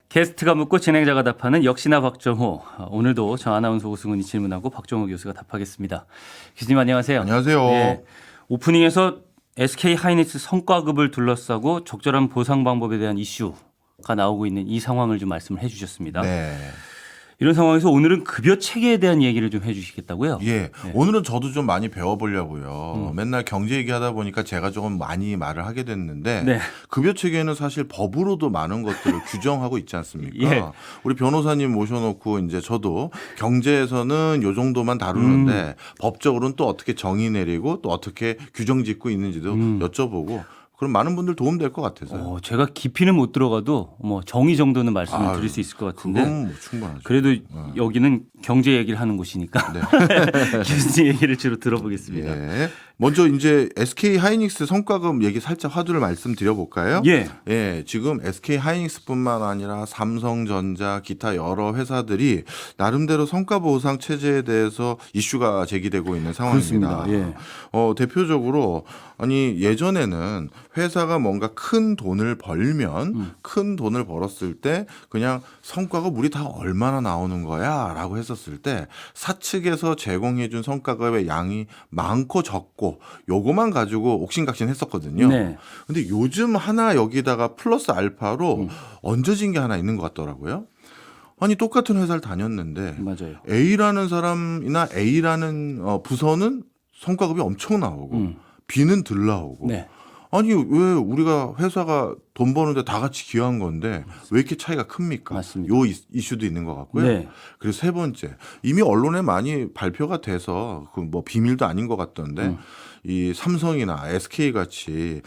게스트가 묻고 진행자가 답하는 역시나 박정호. 오늘도 저 아나운서 오승훈이 질문하고 박정호 교수가 답하겠습니다. 교수님 안녕하세요. 안녕하세요. 네, 오프닝에서 SK 하이닉스 성과급을 둘러싸고 적절한 보상 방법에 대한 이슈가 나오고 있는 이 상황을 좀 말씀을 해 주셨습니다. 네. 이런 상황에서 오늘은 급여 체계에 대한 얘기를 좀 해 주시겠다고요? 예. 네. 오늘은 저도 좀 많이 배워보려고요. 맨날 경제 얘기하다 보니까 제가 조금 많이 말을 하게 됐는데 네. 급여 체계는 사실 법으로도 많은 것들을 규정하고 있지 않습니까? 예. 우리 변호사님 모셔놓고 이제 저도 경제에서는 요 정도만 다루는데 법적으로는 또 어떻게 정의 내리고 또 어떻게 규정 짓고 있는지도 여쭤보고 그럼 많은 분들 도움될 것 같아서요. 제가 깊이는 못 들어가도 뭐 정의 정도는 말씀을 드릴 수 있을 것 같은데. 그건 뭐 충분하죠. 그래도 여기는 경제 얘기를 하는 곳이니까 네. 교수님 얘기를 주로 들어보겠습니다. 예. 먼저 이제 SK 하이닉스 성과급 얘기 살짝 화두를 말씀드려 볼까요? 예. 예, 지금 SK 하이닉스뿐만 아니라 삼성전자, 기타 여러 회사들이 나름대로 성과 보상 체제에 대해서 이슈가 제기되고 있는 상황입니다. 그렇습니다. 예. 대표적으로 아니 예전에는 회사가 뭔가 큰 돈을 벌면 큰 돈을 벌었을 때 그냥 성과급 우리 다 얼마나 나오는 거야라고 했었을 때 사측에서 제공해 준 성과급의 양이 많고 적고 요거만 가지고 옥신각신했었거든요. 네. 근데 요즘 하나 여기다가 플러스 알파로 얹어진 게 하나 있는 것 같더라고요. 아니 똑같은 회사를 다녔는데 맞아요. A라는 사람이나 A라는 부서는 성과급이 엄청 나오고 B는 덜 나오고 네. 아니 왜 우리가 회사가 돈 버는데 다 같이 기여한 건데 왜 이렇게 차이가 큽니까? 맞습니다. 요 이슈도 있는 것 같고요. 네. 그리고 세 번째 이미 언론에 많이 발표가 돼서 그 뭐 비밀도 아닌 것 같던데 이 삼성이나 SK 같이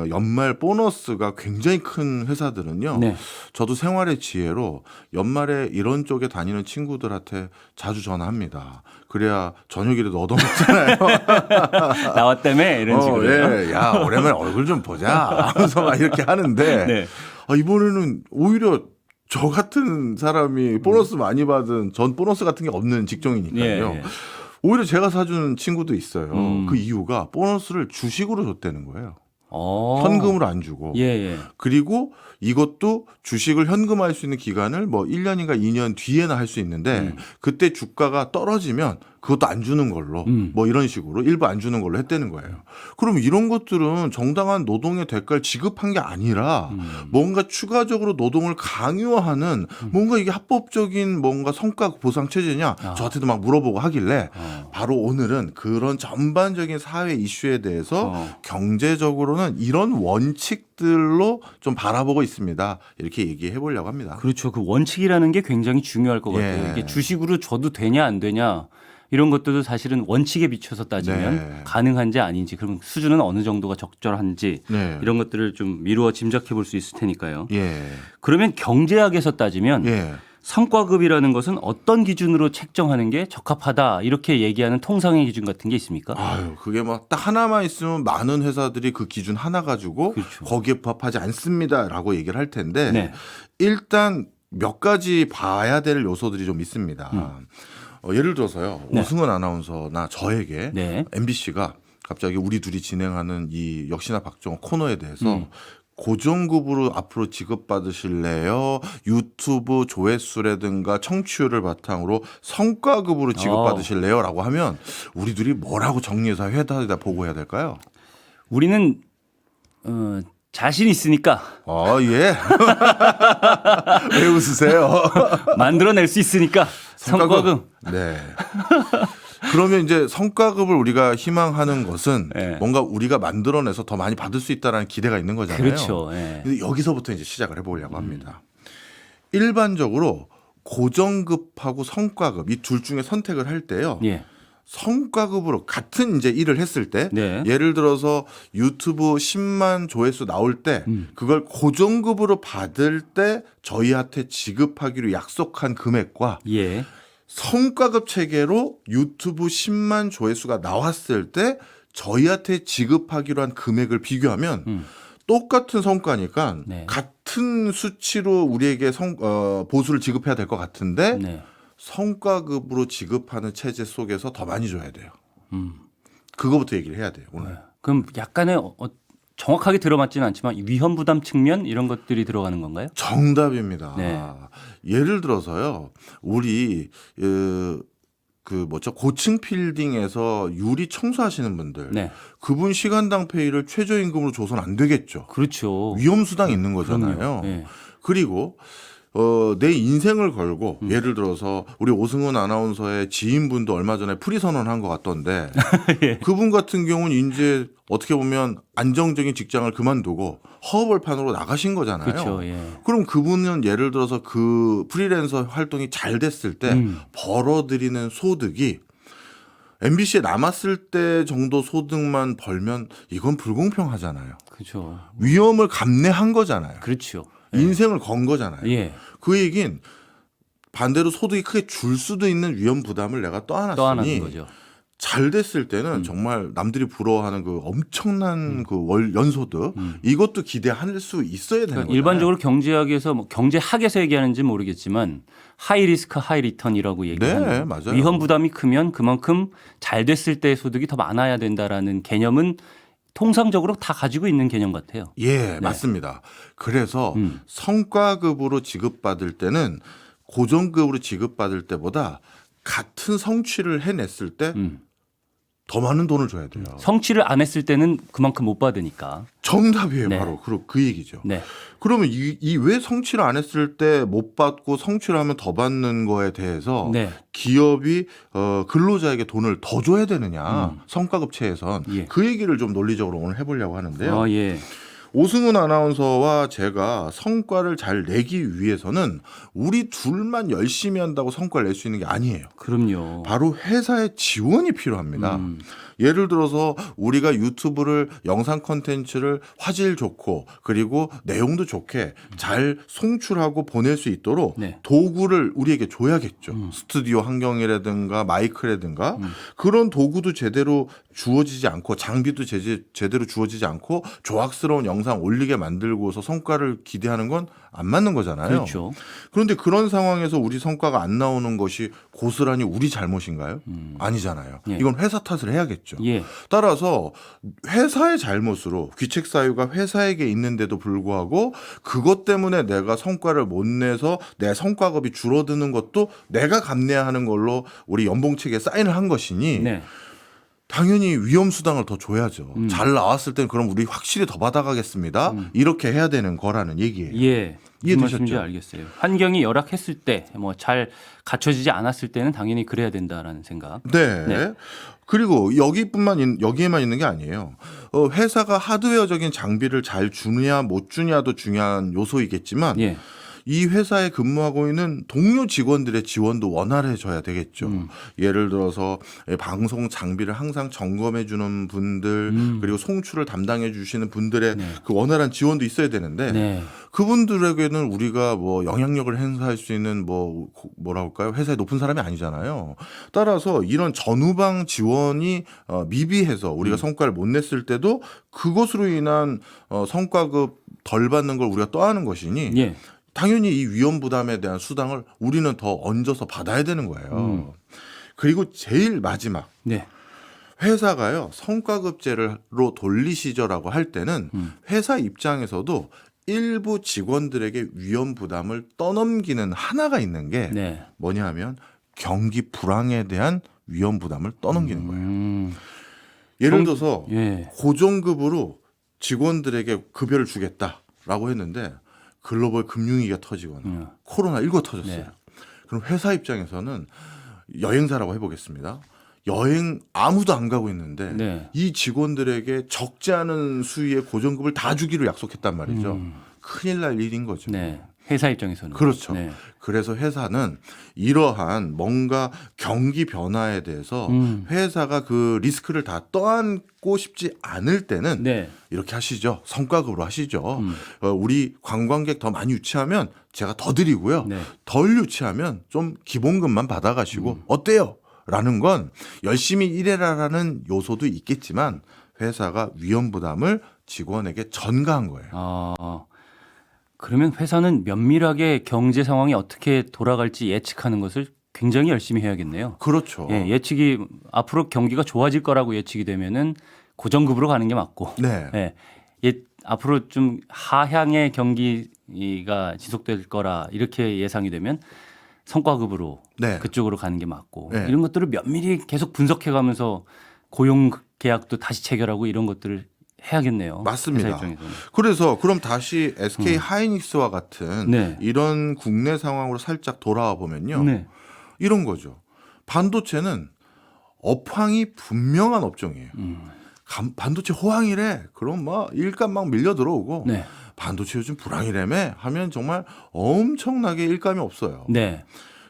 연말 보너스가 굉장히 큰 회사들은요. 네. 저도 생활의 지혜로 연말에 이런 쪽에 다니는 친구들한테 자주 전화합니다. 그래야 저녁이라도 얻어먹잖아요. 나왔다며 이런 식으로. 예. 야, 오랜만에 얼굴 좀 보자. 하면서 막 이렇게 하는데 네. 이번에는 오히려 저 같은 사람이 보너스 많이 받은 전 보너스 같은 게 없는 직종이니까요. 예. 오히려 제가 사주는 친구도 있어요. 그 이유가 보너스를 주식으로 줬다는 거예요. 현금으로 안 주고. 예. 그리고 이것도 주식을 현금화할 수 있는 기간을 뭐 1년인가 2년 뒤에나 할 수 있는데 그때 주가가 떨어지면 그것도 안 주는 걸로 뭐 이런 식으로 일부 안 주는 걸로 했다는 거예요. 그럼 이런 것들은 정당한 노동의 대가를 지급한 게 아니라 뭔가 추가적으로 노동을 강요하는 뭔가 이게 합법적인 뭔가 성과 보상 체제냐 저한테도 막 물어보고 하길래 바로 오늘은 그런 전반적인 사회 이슈에 대해서 경제적으로는 이런 원칙들로 좀 바라보고 있습니다. 이렇게 얘기해 보려고 합니다. 그렇죠. 그 원칙이라는 게 굉장히 중요할 것 같아요. 예. 이게 주식으로 줘도 되냐 안 되냐 이런 것들도 사실은 원칙에 비춰서 따지면 네. 가능한지 아닌지 그럼 수준은 어느 정도가 적절한지 네. 이런 것들을 좀 미루어 짐작해 볼 수 있을 테니까요. 예. 그러면 경제학에서 따지면 예. 성과급이라는 것은 어떤 기준으로 책정하는 게 적합하다 이렇게 얘기하는 통상의 기준 같은 게 있습니까? 아유, 그게 막 딱 하나만 있으면 많은 회사들이 그 기준 하나 가지고 그렇죠. 거기에 부합하지 않습니다라고 얘기를 할 텐데 네. 일단 몇 가지 봐야 될 요소들이 좀 있습니다. 예를 들어서요. 네. 오승훈 아나운서나 저에게 네. MBC가 갑자기 우리 둘이 진행하는 이 역시나 박정호 코너에 대해서 고정급으로 앞으로 지급받으실래요? 유튜브 조회수라든가 청취율을 바탕으로 성과급으로 지급받으실래요? 라고 하면 우리 둘이 뭐라고 정리해서 회사에다 보고해야 될까요? 우리는 자신 있으니까 예. 왜 웃으세요? 만들어낼 수 있으니까 성과급. 네. 그러면 이제 성과급을 우리가 희망하는 것은 네. 뭔가 우리가 만들어내서 더 많이 받을 수 있다는 기대가 있는 거잖아요. 그렇죠. 예. 근데 여기서부터 이제 시작을 해보려고 합니다. 일반적으로 고정급하고 성과급 이 둘 중에 선택을 할 때요. 예. 성과급으로 같은 이제 일을 했을 때 네. 예를 들어서 유튜브 10만 조회수 나올 때 그걸 고정급으로 받을 때 저희한테 지급하기로 약속한 금액과 예. 성과급 체계로 유튜브 10만 조회수가 나왔을 때 저희한테 지급하기로 한 금액을 비교하면 똑같은 성과니까 네. 같은 수치로 우리에게 보수를 지급해야 될 것 같은데 네. 성과급으로 지급하는 체제 속에서 더 많이 줘야 돼요. 그거부터 얘기를 해야 돼요. 오늘. 그럼 약간의 정확하게 들어맞지는 않지만 위험 부담 측면 이런 것들이 들어가는 건가요? 정답입니다. 네. 예를 들어서요, 우리 고층 빌딩에서 유리 청소하시는 분들, 네. 그분 시간당 페이를 최저임금으로 줘서는 안 되겠죠. 그렇죠. 위험 수당이 있는 거잖아요. 그럼요. 네. 그리고 내 인생을 걸고 예를 들어서 우리 오승훈 아나운서의 지인분도 얼마 전에 프리 선언한 것 같던데 예. 그분 같은 경우는 이제 어떻게 보면 안정적인 직장을 그만두고 허허벌판으로 나가신 거잖아요. 그렇죠. 예. 그럼 그분은 예를 들어서 그 프리랜서 활동이 잘 됐을 때 벌어들이는 소득이 MBC에 남았을 때 정도 소득만 벌면 이건 불공평하잖아요. 그렇죠. 위험을 감내한 거잖아요. 그렇죠. 인생을 건 거잖아요. 예. 그 얘긴 반대로 소득이 크게 줄 수도 있는 위험 부담을 내가 떠안는 떠안았으니 거죠. 잘 됐을 때는 정말 남들이 부러워하는 그 엄청난 그 월 연소득 이것도 기대할 수 있어야 되는 그러니까 거예요. 일반적으로 경제학에서 뭐 경제학에서 얘기하는지 모르겠지만 하이 리스크 하이 리턴이라고 얘기하는 네, 맞아요. 위험 부담이 크면 그만큼 잘 됐을 때 소득이 더 많아야 된다라는 개념은 통상적으로 다 가지고 있는 개념 같아요. 예, 맞습니다. 그래서 음. 성과급으로 지급받을 때는 고정급으로 지급받을 때보다 같은 성취를 해냈을 때 더 많은 돈을 줘야 돼요. 성취를 안 했을 때는 그만큼 못 받으니까. 정답이에요. 네. 바로 그 얘기죠. 네. 그러면 이 왜 성취를 안 했을 때 못 받고 성취를 하면 더 받는 거에 대해서 네. 기업이 근로자에게 돈을 더 줘야 되느냐 성과급체에선 예. 그 얘기를 좀 논리적으로 오늘 해보려고 하는데요. 예. 오승훈 아나운서와 제가 성과를 잘 내기 위해서는 우리 둘만 열심히 한다고 성과를 낼 수 있는 게 아니에요. 그럼요. 바로 회사의 지원이 필요합니다. 예를 들어서 우리가 유튜브를 영상 콘텐츠를 화질 좋고 그리고 내용도 좋게 잘 송출하고 보낼 수 있도록 네. 도구를 우리에게 줘야겠죠. 스튜디오 환경이라든가 마이크라든가 그런 도구도 제대로 주어지지 않고 장비도 제대로 주어지지 않고 조악스러운 영상 올리게 만들고서 성과를 기대하는 건 안 맞는 거잖아요. 그렇죠. 그런데 그런 상황에서 우리 성과가 안 나오는 것이 고스란히 우리 잘못인가요? 아니잖아요. 예. 이건 회사 탓을 해야겠죠. 예. 따라서 회사의 잘못으로 귀책 사유가 회사에게 있는데도 불구하고 그것 때문에 내가 성과를 못 내서 내 성과급이 줄어드는 것도 내가 감내해야 하는 걸로 우리 연봉책에 사인을 한 것이니 네. 당연히 위험 수당을 더 줘야죠. 잘 나왔을 때는 그럼 우리 확실히 더 받아가겠습니다. 이렇게 해야 되는 거라는 얘기예요. 예. 무슨 말씀인지 이해되셨죠? 알겠어요. 환경이 열악했을 때, 뭐 잘 갖춰지지 않았을 때는 당연히 그래야 된다라는 생각. 네. 네. 그리고 여기에만 있는 게 아니에요. 회사가 하드웨어적인 장비를 잘 주냐 못 주냐도 중요한 요소이겠지만 예. 이 회사에 근무하고 있는 동료 직원들의 지원도 원활해져야 되겠죠. 예를 들어서 방송 장비를 항상 점검해 주는 분들 그리고 송출을 담당해 주시는 분들의 그 원활한 지원도 있어야 되는데 네. 그분들에게는 우리가 뭐 영향력을 행사할 수 있는 뭐라 할까요? 회사의 높은 사람이 아니잖아요. 따라서 이런 전후방 지원이 미비해서 우리가 성과를 못 냈을 때도 그것으로 인한 성과급 덜 받는 걸 우리가 떠하는 것이니 예. 당연히 이 위험 부담에 대한 수당을 우리는 더 얹어서 받아야 되는 거예요. 그리고 제일 마지막 네. 회사가요 성과급제로 돌리시죠라고 할 때는 회사 입장에서도 일부 직원들에게 위험 부담을 떠넘기는 하나가 있는 게 네. 뭐냐 하면 경기 불황에 대한 위험 부담을 떠넘기는 거예요. 예를 들어서 예. 고정급으로 직원들에게 급여를 주겠다라고 했는데 글로벌 금융위기가 터지거나 코로나19가 터졌어요. 네. 그럼 회사 입장에서는 여행사라고 해보겠습니다. 여행 아무도 안 가고 있는데 네. 이 직원들에게 적지 않은 수위의 고정급을 다 주기로 약속했단 말이죠. 큰일 날 일인 거죠. 네. 회사 입장에서는 그렇죠. 네. 그래서 회사는 이러한 뭔가 경기 변화에 대해서 회사가 그 리스크를 다 떠안고 싶지 않을 때는 네. 이렇게 하시죠. 성과급으로 하시죠. 우리 관광객 더 많이 유치하면 제가 더 드리고요. 네. 덜 유치하면 좀 기본급만 받아가시고 어때요? 라는 건 열심히 일해라라는 요소도 있겠지만 회사가 위험 부담을 직원에게 전가한 거예요. 그러면 회사는 면밀하게 경제 상황이 어떻게 돌아갈지 예측하는 것을 굉장히 열심히 해야겠네요. 그렇죠. 예, 예측이 앞으로 경기가 좋아질 거라고 예측이 되면은 고정급으로 가는 게 맞고, 네. 예, 앞으로 좀 하향의 경기가 지속될 거라 이렇게 예상이 되면 성과급으로 네. 그쪽으로 가는 게 맞고 네. 이런 것들을 면밀히 계속 분석해가면서 고용 계약도 다시 체결하고 이런 것들을 해야겠네요. 맞습니다. 회사 입장에서는. 그래서 그럼 다시 SK 하이닉스와 같은 네. 이런 국내 상황으로 살짝 돌아와 보면요. 네. 이런 거죠. 반도체는 업황이 분명한 업종이에요. 반도체 호황이래. 그럼 막 일감 막 밀려 들어오고 네. 반도체 요즘 불황이라며 하면 정말 엄청나게 일감이 없어요. 네.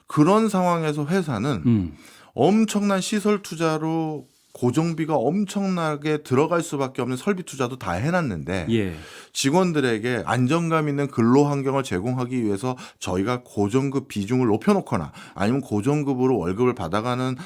그런 상황에서 회사는 엄청난 시설 투자로 고정비가 엄청나게 들어갈 수밖에 없는 설비 투자도 다 해놨는데 예. 직원들에게 안정감 있는 근로 환경을 제공하기 위해서 저희가 고정급 비중을 높여놓거나 아니면 고정급으로 월급을 받아가는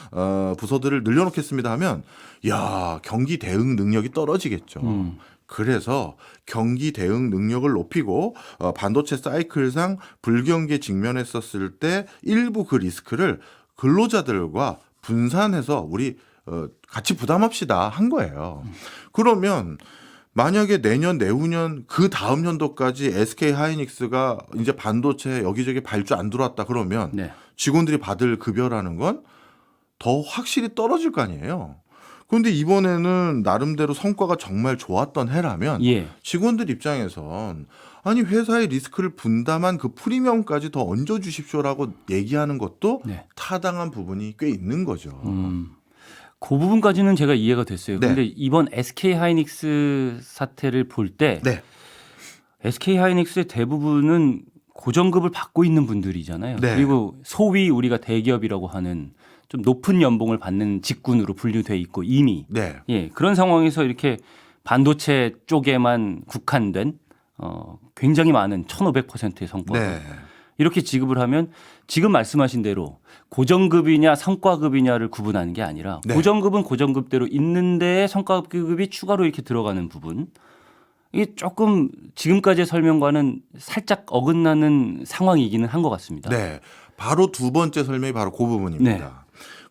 부서들을 늘려놓겠습니다 하면 야 경기 대응 능력이 떨어지겠죠. 그래서 경기 대응 능력을 높이고 반도체 사이클상 불경기에 직면했었을 때 일부 그 리스크를 근로자들과 분산해서 우리 같이 부담합시다 한 거예요. 그러면 만약에 내년 내후년 그 다음 연도까지 SK 하이닉스가 이제 반도체 여기저기 발주 안 들어왔다 그러면 네. 직원들이 받을 급여라는 건 더 확실히 떨어질 거 아니에요. 그런데 이번에는 나름대로 성과가 정말 좋았던 해라면 예. 직원들 입장에선 아니 회사의 리스크를 분담한 그 프리미엄까지 더 얹어 주십시오라고 얘기하는 것도 네. 타당한 부분이 꽤 있는 거죠. 그 부분까지는 제가 이해가 됐어요. 네. 그런데 이번 SK 하이닉스 사태를 볼 때 네. SK 하이닉스의 대부분은 고정급을 받고 있는 분들이잖아요. 네. 그리고 소위 우리가 대기업이라고 하는 좀 높은 연봉을 받는 직군으로 분류돼 있고 이미 네. 예, 그런 상황에서 이렇게 반도체 쪽에만 국한된 굉장히 많은 1,500%의 성과 네. 이렇게 지급을 하면 지금 말씀하신 대로 고정급이냐 성과급이냐를 구분하는 게 아니라 네. 고정급은 고정급대로 있는데 성과급이 추가로 이렇게 들어가는 부분 이게 조금 지금까지의 설명과는 살짝 어긋나는 상황이기는 한 것 같습니다. 네. 바로 두 번째 설명이 바로 그 부분입니다. 네.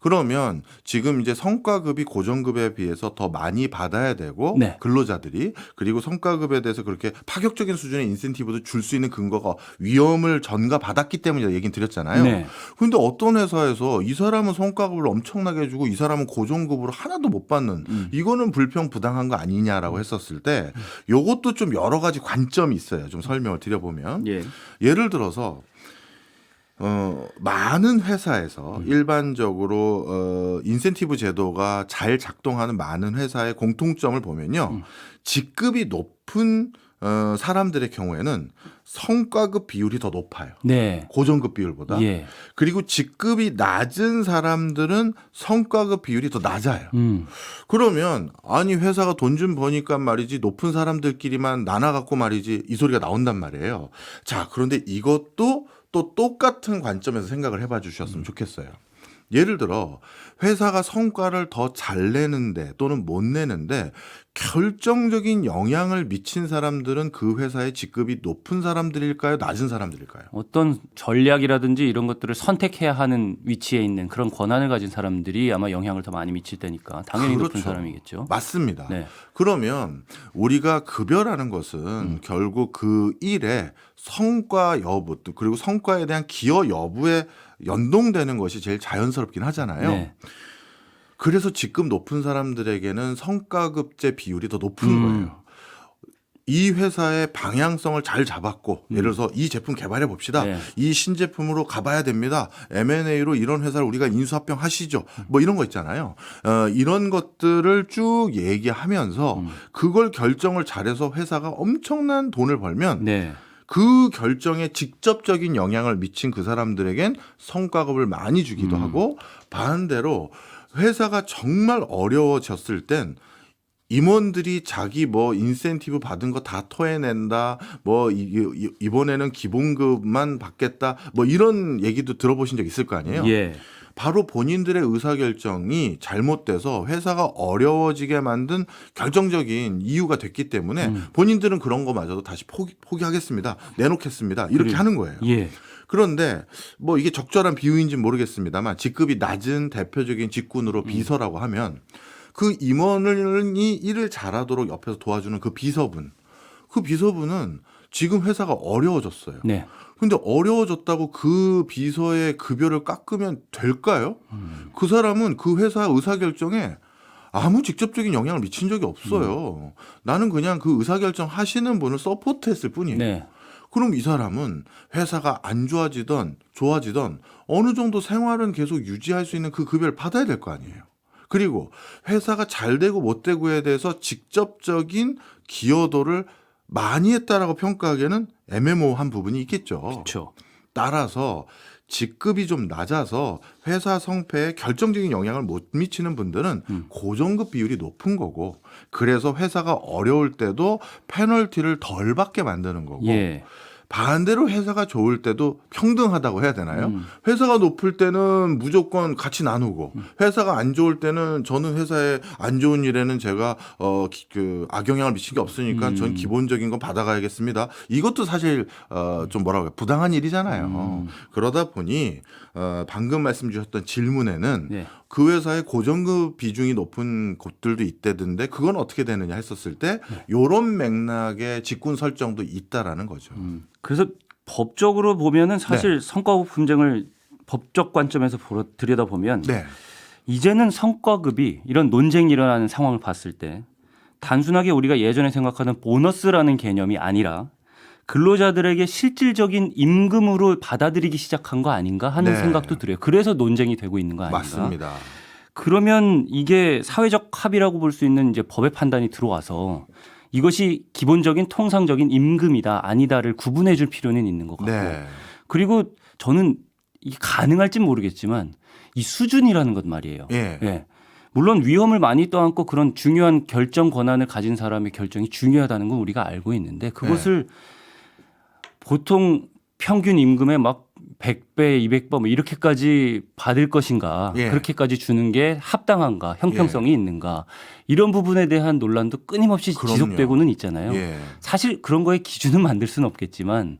그러면 지금 이제 성과급이 고정급에 비해서 더 많이 받아야 되고 네. 근로자들이 그리고 성과급에 대해서 그렇게 파격적인 수준의 인센티브도 줄 수 있는 근거가 위험을 전가받았기 때문에 얘기는 드렸잖아요. 네. 그런데 어떤 회사에서 이 사람은 성과급을 엄청나게 주고 이 사람은 고정급으로 하나도 못 받는 이거는 불평부당한 거 아니냐라고 했었을 때 이것도 좀 여러 가지 관점이 있어요. 좀 설명을 드려보면 예. 예를 들어서 많은 회사에서 일반적으로 인센티브 제도가 잘 작동하는 많은 회사의 공통점을 보면요. 직급이 높은 사람들의 경우에는 성과급 비율이 더 높아요. 네. 고정급 비율보다. 예. 그리고 직급이 낮은 사람들은 성과급 비율이 더 낮아요. 그러면 아니 회사가 돈 좀 버니까 말이지 높은 사람들끼리만 나눠갖고 말이지 이 소리가 나온단 말이에요. 자, 그런데 이것도 또 똑같은 관점에서 생각을 해봐 주셨으면 좋겠어요. 예를 들어 회사가 성과를 더 잘 내는데 또는 못 내는데 결정적인 영향을 미친 사람들은 그 회사의 직급이 높은 사람들일까요? 낮은 사람들일까요? 어떤 전략이라든지 이런 것들을 선택해야 하는 위치에 있는 그런 권한을 가진 사람들이 아마 영향을 더 많이 미칠 테니까 당연히 높은 그렇죠. 사람이겠죠. 맞습니다. 네. 그러면 우리가 급여라는 것은 결국 그 일의 성과 여부 그리고 성과에 대한 기여 여부에 연동되는 것이 제일 자연스럽긴 하잖아요. 네. 그래서 직급 높은 사람들에게는 성과급제 비율이 더 높은 거예요. 이 회사의 방향성을 잘 잡았고 예를 들어서 이 제품 개발해 봅시다. 네. 이 신제품으로 가봐야 됩니다. M&A로 이런 회사를 우리가 인수합병하시죠. 뭐 이런 거 있잖아요. 이런 것들을 쭉 얘기하면서 그걸 결정을 잘해서 회사가 엄청난 돈을 벌면 네. 그 결정에 직접적인 영향을 미친 그 사람들에겐 성과급을 많이 주기도 하고 반대로 회사가 정말 어려워졌을 땐 임원들이 자기 뭐 인센티브 받은 거 다 토해낸다. 뭐 이번에는 기본급만 받겠다. 뭐 이런 얘기도 들어보신 적 있을 거 아니에요. 예. 바로 본인들의 의사결정이 잘못돼서 회사가 어려워지게 만든 결정적인 이유가 됐기 때문에 본인들은 그런 거마저도 다시 포기하겠습니다. 내놓겠습니다. 이렇게 하는 거예요. 예. 그런데 뭐 이게 적절한 비유인지는 모르겠습니다만 직급이 낮은 대표적인 직군으로 비서라고 하면 그 임원이 일을 잘하도록 옆에서 도와주는 그 비서분 그 비서분은 지금 회사가 어려워졌어요. 네. 근데 어려워졌다고 그 비서의 급여를 깎으면 될까요? 그 사람은 그 회사 의사결정에 아무 직접적인 영향을 미친 적이 없어요. 나는 그냥 그 의사결정 하시는 분을 서포트했을 뿐이에요. 네. 그럼 이 사람은 회사가 안 좋아지던 좋아지던 어느 정도 생활은 계속 유지할 수 있는 그 급여를 받아야 될 거 아니에요. 그리고 회사가 잘 되고 못 되고에 대해서 직접적인 기여도를 많이 했다라고 평가하기에는 애매모호한 부분이 있겠죠. 그렇죠. 따라서 직급이 좀 낮아서 회사 성패에 결정적인 영향을 못 미치는 분들은 고정급 비율이 높은 거고, 그래서 회사가 어려울 때도 페널티를 덜 받게 만드는 거고, 예. 반대로 회사가 좋을 때도 평등하다고 해야 되나요? 회사가 높을 때는 무조건 같이 나누고, 회사가 안 좋을 때는 저는 회사에 안 좋은 일에는 제가 그 악영향을 미친 게 없으니까 전 기본적인 건 받아가야겠습니다. 이것도 사실 좀 뭐라고 해요? 부당한 일이잖아요. 그러다 보니 방금 말씀 주셨던 질문에는 네. 그 회사의 고정급 비중이 높은 곳들도 있다던데 그건 어떻게 되느냐 했었을 때 요런 맥락의 직군 설정도 있다라는 거죠. 그래서 법적으로 보면은 사실 성과급 분쟁을 법적 관점에서 들여다보면 네. 이제는 성과급이 이런 논쟁이 일어나는 상황을 봤을 때 단순하게 우리가 예전에 생각하는 보너스라는 개념이 아니라 근로자들에게 실질적인 임금으로 받아들이기 시작한 거 아닌가 하는 네. 생각도 들어요. 그래서 논쟁이 되고 있는 거 아닌가. 맞습니다. 그러면 이게 사회적 합의라고 볼 수 있는 이제 법의 판단이 들어와서 이것이 기본적인 통상적인 임금이다 아니다를 구분해 줄 필요는 있는 것 같고. 네. 그리고 저는 이게 가능할진 모르겠지만 이 수준이라는 것 말이에요. 예. 예. 물론 위험을 많이 떠안고 그런 중요한 결정 권한을 가진 사람의 결정이 중요하다는 건 우리가 알고 있는데 그것을 보통 평균 임금의 막 100배, 200배 뭐 이렇게까지 받을 것인가, 예. 그렇게까지 주는 게 합당한가, 형평성이 있는가 이런 부분에 대한 논란도 끊임없이 그럼요. 지속되고는 있잖아요. 예. 사실 그런 거에 기준은 만들 수는 없겠지만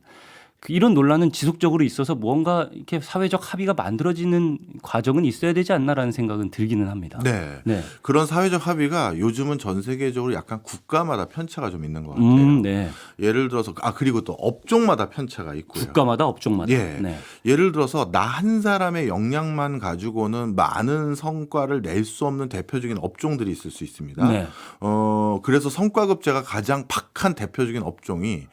이런 논란은 지속적으로 있어서 뭔가 이렇게 사회적 합의가 만들어지는 과정은 있어야 되지 않나라는 생각은 들기는 합니다. 네. 네. 그런 사회적 합의가 요즘은 전 세계적으로 약간 국가마다 편차가 좀 있는 것 같아요. 네. 예를 들어서 그리고 또 업종마다 편차가 있고요. 국가마다 업종마다. 예. 네. 예를 들어서 나 한 사람의 역량만 가지고는 많은 성과를 낼 수 없는 대표적인 업종들이 있을 수 있습니다. 네. 그래서 성과급제가 가장 박한 대표적인 업종이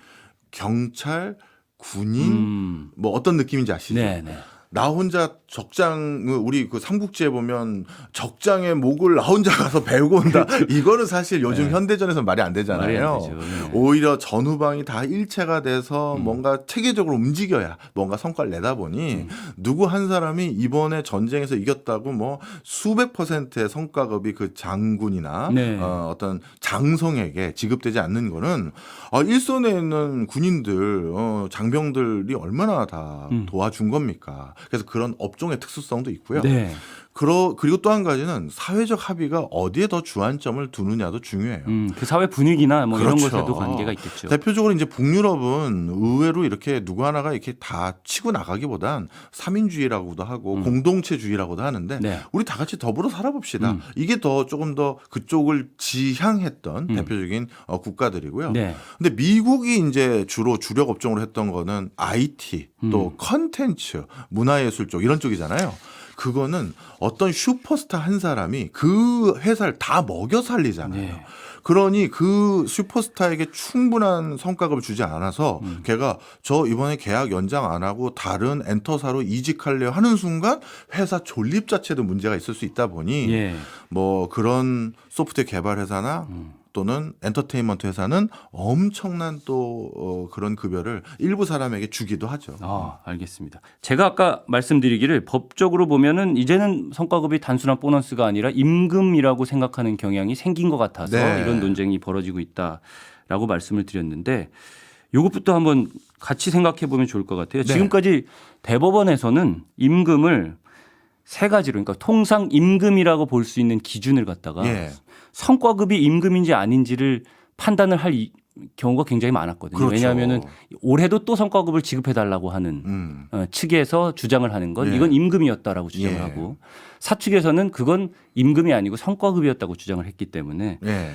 경찰, 군인, 뭐 어떤 느낌인지 아시죠? 네. 네. 나 혼자 적장 우리 그 삼국지에 보면 적장의 목을 나 혼자 가서 배우고 온다. 이거는 사실 요즘 현대전에서 말이 안 되잖아요. 말이 안 되죠. 네. 오히려 전후방이 다 일체가 돼서 뭔가 체계적으로 움직여야 뭔가 성과를 내다 보니 누구 한 사람이 이번에 전쟁에서 이겼다고 뭐 수백 %의 성과급이 그 장군이나 네. 어떤 장성에게 지급되지 않는 거는 일선에 있는 군인들 장병들이 얼마나 다 도와준 겁니까? 그래서 그런 업종의 특수성도 있고요. 네. 그리고 또 한 가지는 사회적 합의가 어디에 더 주안점을 두느냐도 중요해요. 그 사회 분위기나 뭐 이런 그렇죠. 것에도 관계가 있겠죠. 대표적으로 이제 북유럽은 의외로 이렇게 누구 하나가 이렇게 다 치고 나가기보단 삼인주의라고도 하고 공동체주의라고도 하는데 네. 우리 다 같이 더불어 살아봅시다. 이게 더 조금 더 그쪽을 지향했던 대표적인 국가들이고요. 네. 근데 미국이 이제 주로 주력 업종으로 했던 거는 IT 또 컨텐츠, 문화예술 쪽 이런 쪽이잖아요. 그거는 어떤 슈퍼스타 한 사람이 그 회사를 다 먹여 살리잖아요. 네. 그러니 그 슈퍼스타에게 충분한 성과급을 주지 않아서 걔가 저 이번에 계약 연장 안 하고 다른 엔터사로 이직할래요 하는 순간 회사 존립 자체도 문제가 있을 수 있다 보니 예. 뭐 그런 소프트웨어 개발 회사나 또는 엔터테인먼트 회사는 엄청난 또 그런 급여를 일부 사람에게 주기도 하죠. 알겠습니다. 제가 아까 말씀드리기를 법적으로 보면은 이제는 성과급이 단순한 보너스가 아니라 임금이라고 생각하는 경향이 생긴 것 같아서 네. 이런 논쟁이 벌어지고 있다라고 말씀을 드렸는데 이것부터 한번 같이 생각해 보면 좋을 것 같아요. 네. 지금까지 대법원에서는 임금을 세 가지로 그러니까 통상 임금이라고 볼 수 있는 기준을 갖다가 예. 성과급이 임금인지 아닌지를 판단을 할 경우가 굉장히 많았거든요. 그렇죠. 왜냐하면은 올해도 또 성과급을 지급해 달라고 하는 측에서 주장을 하는 건 예. 이건 임금이었다라고 주장을 예. 하고 사측에서는 그건 임금이 아니고 성과급이었다고 주장을 했기 때문에 예.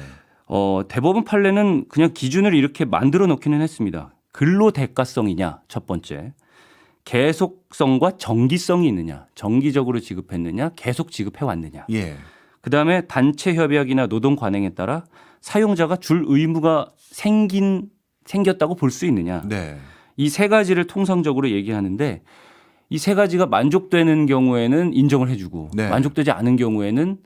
대법원 판례는 그냥 기준을 이렇게 만들어 놓기는 했습니다. 근로 대가성이냐 첫 번째. 계속성과 정기성이 있느냐. 정기적으로 지급했느냐. 계속 지급해 왔느냐. 예. 그다음에 단체 협약이나 노동 관행에 따라 사용자가 줄 의무가 생겼다고 볼 수 있느냐. 네. 이 세 가지를 통상적으로 얘기하는데 이 세 가지가 만족되는 경우에는 인정을 해주고 네. 만족되지 않은 경우에는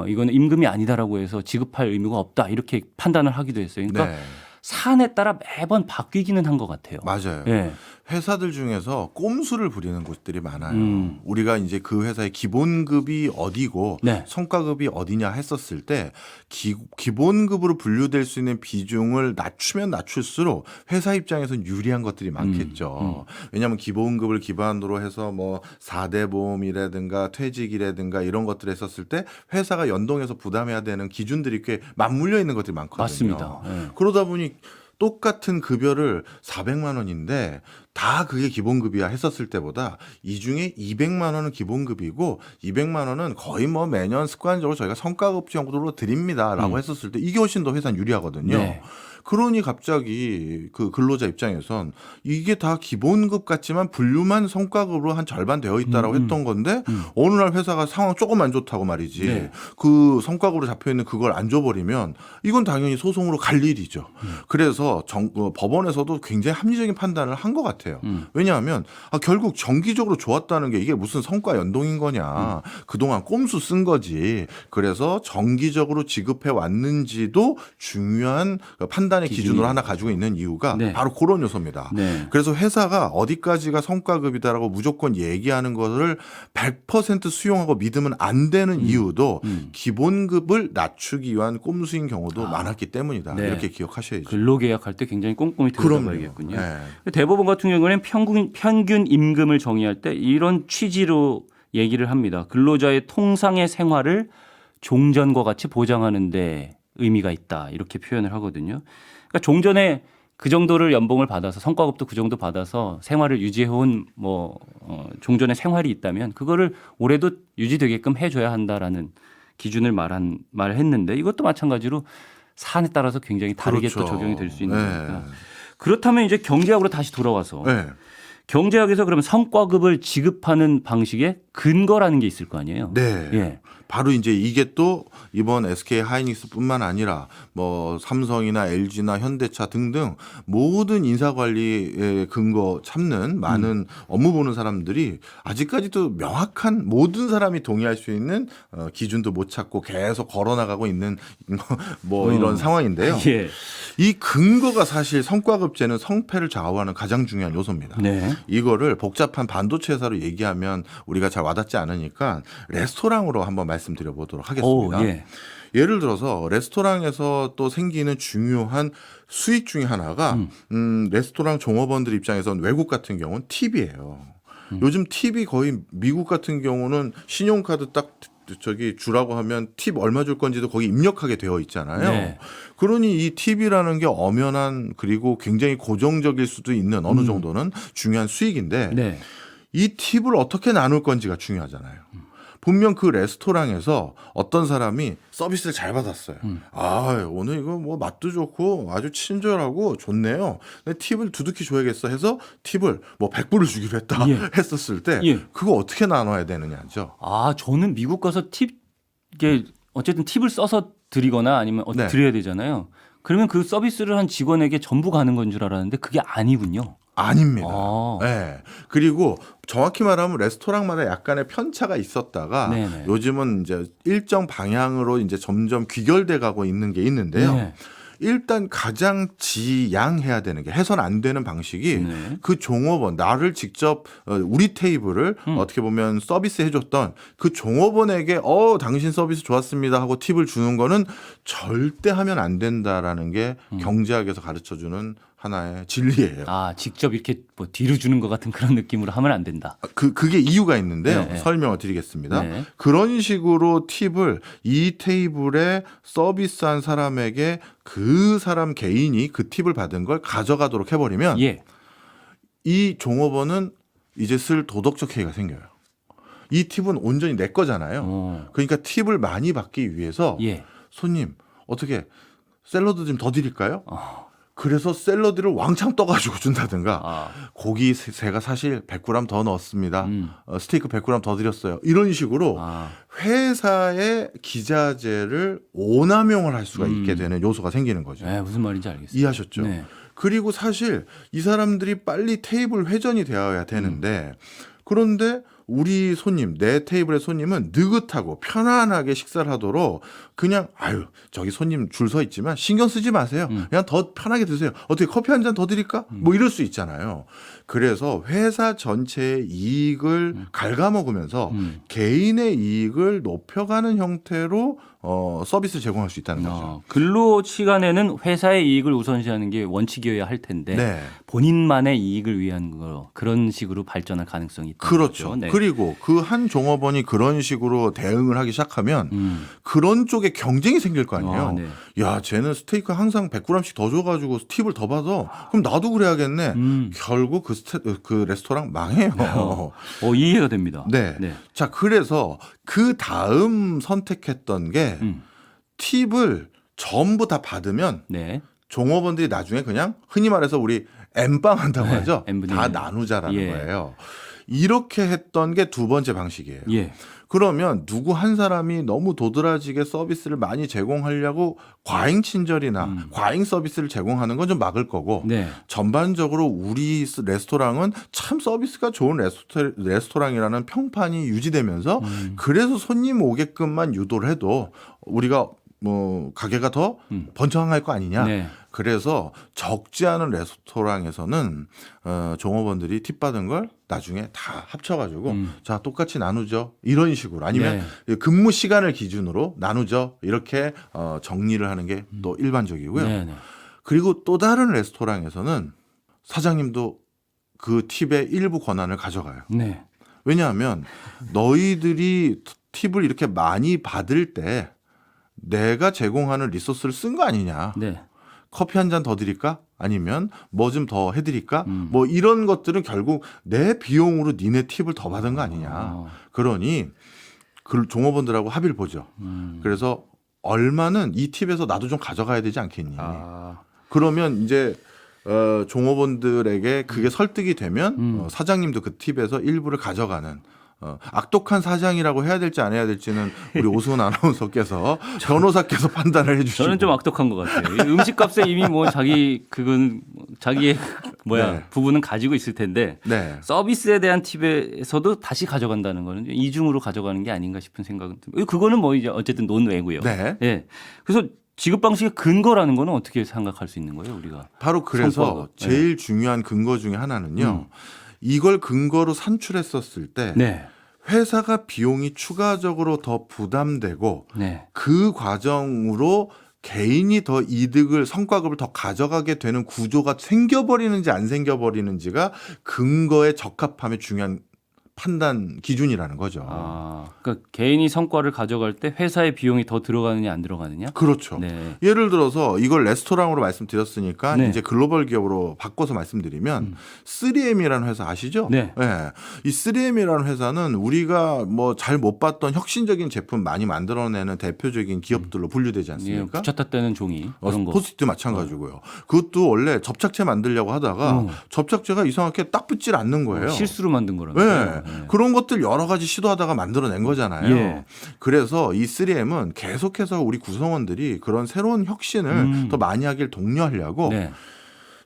이거는 임금이 아니다라고 해서 지급할 의무가 없다 이렇게 판단을 하기도 했어요. 그러니까 네. 사안에 따라 매번 바뀌기는 한 것 같아요. 맞아요. 예. 회사들 중에서 꼼수를 부리는 곳들이 많아요. 우리가 이제 그 회사의 기본급이 어디고 네. 성과급이 어디냐 했었을 때 기본급으로 분류될 수 있는 비중을 낮추면 낮출수록 회사 입장에서는 유리한 것들이 많겠죠. 왜냐하면 기본급을 기반으로 해서 뭐 4대 보험이라든가 퇴직이라든가 이런 것들을 했었을 때 회사가 연동해서 부담해야 되는 기준들이 꽤 맞물려 있는 것들이 많거든요. 맞습니다. 예. 그러다 보니 똑같은 급여를 400만 원인데 다 그게 기본급이야 했었을 때보다 이 중에 200만 원은 기본급이고 200만 원은 거의 뭐 매년 습관적으로 저희가 성과급 정도로 드립니다라고 했었을 때 이게 훨씬 더 회사는 유리하거든요. 네. 그러니 갑자기 그 근로자 입장에선 이게 다 기본급 같지만 분류만 성과급으로 한 절반 되어 있다라고 했던 건데 어느 날 회사가 상황 조금 안 좋다고 말이지 네. 그 성과급으로 잡혀 있는 그걸 안 줘버리면 이건 당연히 소송으로 갈 일이죠. 그래서 법원에서도 굉장히 합리적인 판단을 한 것 같아요. 왜냐하면 결국 정기적으로 좋았다는 게 이게 무슨 성과 연동인 거냐. 그동안 꼼수 쓴 거지. 그래서 정기적으로 지급해 왔는지도 중요한 판단의 기준으로 하나 가지고 있는 이유가 네. 바로 그런 요소입니다. 네. 그래서 회사가 어디까지가 성과급이다라고 무조건 얘기하는 것을 100% 수용하고 믿으면 안 되는 이유도 기본급을 낮추기 위한 꼼수인 경우도 많았기 때문이다. 네. 이렇게 기억하셔야죠. 근로계약할 때 굉장히 꼼꼼히 들여다봐야겠군요. 네. 대법원 같은 경우에는 평균 임금을 정의할 때 이런 취지로 얘기를 합니다. 근로자의 통상의 생활을 종전과 같이 보장하는 데 의미가 있다. 이렇게 표현을 하거든요. 그러니까 종전에 그 정도를 연봉을 받아서 성과급도 그 정도 받아서 생활을 유지해온 종전의 생활이 있다면 그거를 올해도 유지되게끔 해줘야 한다라는 기준을 말했는데 이것도 마찬가지로 사안에 따라서 굉장히 다르게 그렇죠. 또 적용이 될 수 있는 네. 거니까. 그렇다면 이제 경제학으로 다시 돌아와서 네. 경제학에서 그러면 성과급을 지급하는 방식의 근거라는 게 있을 거 아니에요. 네. 예. 바로 이제 이게 또 이번 SK 하이닉스뿐만 아니라 뭐 삼성이나 LG나 현대차 등등 모든 인사관리의 근거 찾는 많은 업무 보는 사람들이 아직까지도 명확한 모든 사람이 동의할 수 있는 기준도 못 찾고 계속 걸어나가고 있는 뭐 이런 상황인데요. 예. 이 근거가 사실 성과급제는 성패를 좌우하는 가장 중요한 요소입니다. 네. 이거를 복잡한 반도체 회사로 얘기하면 우리가 잘 와닿지 않으니까 레스토랑으로 한번 말씀드려 보도록 하겠습니다. 오, 예. 예를 들어서 레스토랑에서 또 생기는 중요한 수익 중에 하나가 레스토랑 종업원들 입장에서는 외국 같은 경우는 팁이에요. 요즘 팁이 거의 미국 같은 경우는 신용카드 딱 주라고 하면 팁 얼마 줄 건지도 거기 입력하게 되어 있잖아요. 네. 그러니 이 팁이라는 게 엄연한 그리고 굉장히 고정적일 수도 있는 어느 정도는 중요한 수익인데 네. 이 팁을 어떻게 나눌 건지가 중요하잖아요. 분명 그 레스토랑에서 어떤 사람이 서비스를 잘 받았어요. 오늘 이거 뭐 맛도 좋고 아주 친절하고 좋네요. 근데 팁을 두둑히 줘야겠어 해서 팁을 뭐 100불을 주기로 했다 예. 했었을 때 예. 그거 어떻게 나눠야 되느냐죠. 저는 미국 가서 이게 어쨌든 팁을 써서 드리거나 아니면 네. 드려야 되잖아요. 그러면 그 서비스를 한 직원에게 전부 가는 건 줄 알았는데 그게 아니군요. 아닙니다. 아. 네. 그리고 정확히 말하면 레스토랑마다 약간의 편차가 있었다가 네네. 요즘은 이제 일정 방향으로 이제 점점 귀결돼 가고 있는 게 있는데요. 네. 일단 가장 지양해야 되는 게 해선 안 되는 방식이 네. 그 종업원 나를 직접 우리 테이블을 어떻게 보면 서비스 해줬던 그 종업원에게 당신 서비스 좋았습니다 하고 팁을 주는 거는 절대 하면 안 된다라는 게 경제학에서 가르쳐주는 하나의 진리예요. 직접 이렇게 뭐 뒤로 주는 것 같은 그런 느낌으로 하면 안 된다. 그게 이유가 있는데요. 네. 설명을 드리겠습니다. 네. 그런 식으로 팁을 이 테이블에 서비스한 사람에게 그 사람 개인이 그 팁을 받은 걸 가져가도록 해버리면 예. 이 종업원은 이제 쓸 도덕적 해이가 생겨요. 이 팁은 온전히 내 거잖아요. 그러니까 팁을 많이 받기 위해서 예. 손님 어떻게 샐러드 좀 더 드릴까요? 그래서 샐러드를 왕창 떠가지고 준다든가 고기 제가 사실 100g 더 넣었습니다. 스테이크 100g 더 드렸어요. 이런 식으로 회사의 기자재를 오남용을 할 수가 있게 되는 요소가 생기는 거죠. 네, 무슨 말인지 알겠습니다. 이해하셨죠? 네. 그리고 사실 이 사람들이 빨리 테이블 회전이 되어야 되는데 그런데 우리 손님, 내 테이블의 손님은 느긋하고 편안하게 식사를 하도록 그냥 아유 저기 손님 줄 서 있지만 신경 쓰지 마세요. 그냥 더 편하게 드세요. 어떻게 커피 한 잔 더 드릴까? 뭐 이럴 수 있잖아요. 그래서 회사 전체의 이익을 갉아먹으면서 개인의 이익을 높여가는 형태로 서비스를 제공할 수 있다는 거죠. 근로 시간에는 회사의 이익을 우선시하는 게 원칙이어야 할 텐데 네. 본인만의 이익을 위한 거 그런 식으로 발전할 가능성이 있다. 그렇죠. 네. 그리고 그 한 종업원이 그런 식으로 대응을 하기 시작하면 그런 쪽에 경쟁이 생길 거 아니에요. 네. 야, 쟤는 스테이크 항상 100g씩 더 줘가지고 팁을 더 받아. 그럼 나도 그래야겠네. 결국 그 레스토랑 망해요. 이해가 됩니다. 네. 자, 그래서 그 다음 선택했던 게 팁을 전부 다 받으면 네. 종업원들이 나중에 그냥 흔히 말해서 우리 엠빵 한다고 하죠. N분의 다 일. 나누자라는 거예요. 이렇게 했던 게 두 번째 방식이에요. 예. 그러면 누구 한 사람이 너무 도드라지게 서비스를 많이 제공하려고 과잉 친절이나 과잉 서비스를 제공하는 건 좀 막을 거고 네. 전반적으로 우리 레스토랑은 참 서비스가 좋은 레스토랑이라는 평판이 유지되면서 그래서 손님 오게끔만 유도를 해도 우리가 뭐 가게가 더 번창할 거 아니냐. 네. 그래서 적지 않은 레스토랑에서는 종업원들이 팁 받은 걸 나중에 다 합쳐가지고 자 똑같이 나누죠 이런 식으로 아니면 근무 시간을 기준으로 나누죠 이렇게 정리를 하는 게 또 일반적이고요. 네. 그리고 또 다른 레스토랑에서는 사장님도 그 팁의 일부 권한을 가져가요. 네. 왜냐하면 너희들이 팁을 이렇게 많이 받을 때 내가 제공하는 리소스를 쓴 거 아니냐. 네. 커피 한 잔 더 드릴까? 아니면 뭐 좀 더 해드릴까? 뭐 이런 것들은 결국 내 비용으로 니네 팁을 더 받은 거 아니냐. 그러니 그 종업원들하고 합의를 보죠. 그래서 얼마는 이 팁에서 나도 좀 가져가야 되지 않겠니? 그러면 이제 종업원들에게 그게 설득이 되면 사장님도 그 팁에서 일부를 가져가는 악독한 사장이라고 해야 될지 안 해야 될지는 우리 오승훈 아나운서께서 변호사께서 판단을 해주시고 저는 좀 악독한 것 같아요. 음식값에 이미 뭐 자기의 네. 부분은 가지고 있을 텐데 네. 서비스에 대한 팁에서도 다시 가져간다는 거는 이중으로 가져가는 게 아닌가 싶은 생각은 듭니다. 그거는 뭐 이제 어쨌든 논외고요. 네. 예. 그래서 지급 방식의 근거라는 거는 어떻게 생각할 수 있는 거예요, 우리가? 바로 그래서 성과가. 제일 중요한 근거 중에 하나는요. 이걸 근거로 산출했었을 때 네. 회사가 비용이 추가적으로 더 부담되고 네. 그 과정으로 개인이 더 이득을 성과급을 더 가져가게 되는 구조가 생겨버리는지 안 생겨버리는지가 근거에 적합함의 중요한 판단 기준이라는 거죠. 그러니까 개인이 성과를 가져갈 때 회사의 비용이 더 들어가느냐 안 들어가느냐? 그렇죠. 네. 예를 들어서 이걸 레스토랑으로 말씀드렸으니까 네. 이제 글로벌 기업으로 바꿔서 말씀드리면 3M이라는 회사 아시죠? 네. 네. 이 3M이라는 회사는 우리가 뭐 잘 못 봤던 혁신적인 제품 많이 만들어내는 대표적인 기업들로 분류되지 예, 않습니까? 부쳤다 떼는 종이 그런 거. 포스트도 마찬가지고요. 그것도 원래 접착제 만들려고 하다가 접착제가 이상하게 딱 붙질 않는 거예요. 실수로 만든 거라면서요. 네. 그런 것들 여러 가지 시도하다가 만들어낸 거잖아요. 예. 그래서 이 3M은 계속해서 우리 구성원들이 그런 새로운 혁신을 더 많이 하길 독려하려고 네.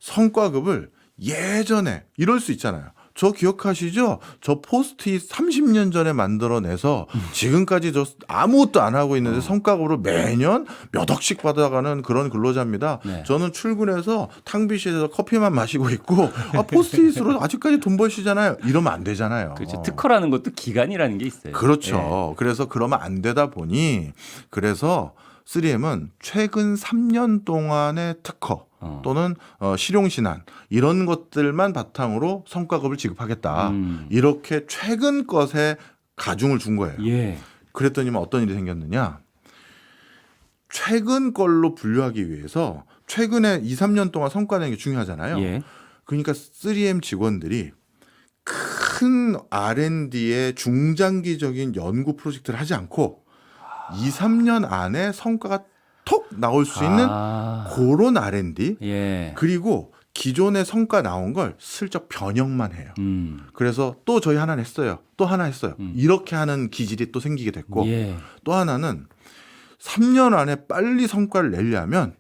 성과급을 예전에 이럴 수 있잖아요. 저 기억하시죠? 저 포스트잇 30년 전에 만들어내서 지금까지 저 아무것도 안 하고 있는데 성과급으로 매년 몇 억씩 받아가는 그런 근로자입니다. 네. 저는 출근해서 탕비실에서 커피만 마시고 있고 포스트잇으로 아직까지 돈 버시잖아요. 이러면 안 되잖아요. 그렇죠. 특허라는 것도 기간이라는 게 있어요. 그렇죠. 그래서 그러면 안 되다 보니 그래서 3M은 최근 3년 동안의 특허 또는 실용신안 이런 것들만 바탕으로 성과급을 지급하겠다. 이렇게 최근 것에 가중을 준 거예요. 예. 그랬더니 어떤 일이 생겼느냐. 최근 걸로 분류하기 위해서 최근에 2, 3년 동안 성과 내는 게 중요하잖아요. 예. 그러니까 3M 직원들이 큰 R&D의 중장기적인 연구 프로젝트를 하지 않고 2, 3년 안에 성과가 톡 나올 수 있는 그런 R&D 예. 그리고 기존의 성과 나온 걸 슬쩍 변형만 해요. 그래서 또 저희 하나 냈어요. 또 하나 했어요. 이렇게 하는 기질이 또 생기게 됐고 예. 또 하나는 3년 안에 빨리 성과를 내려면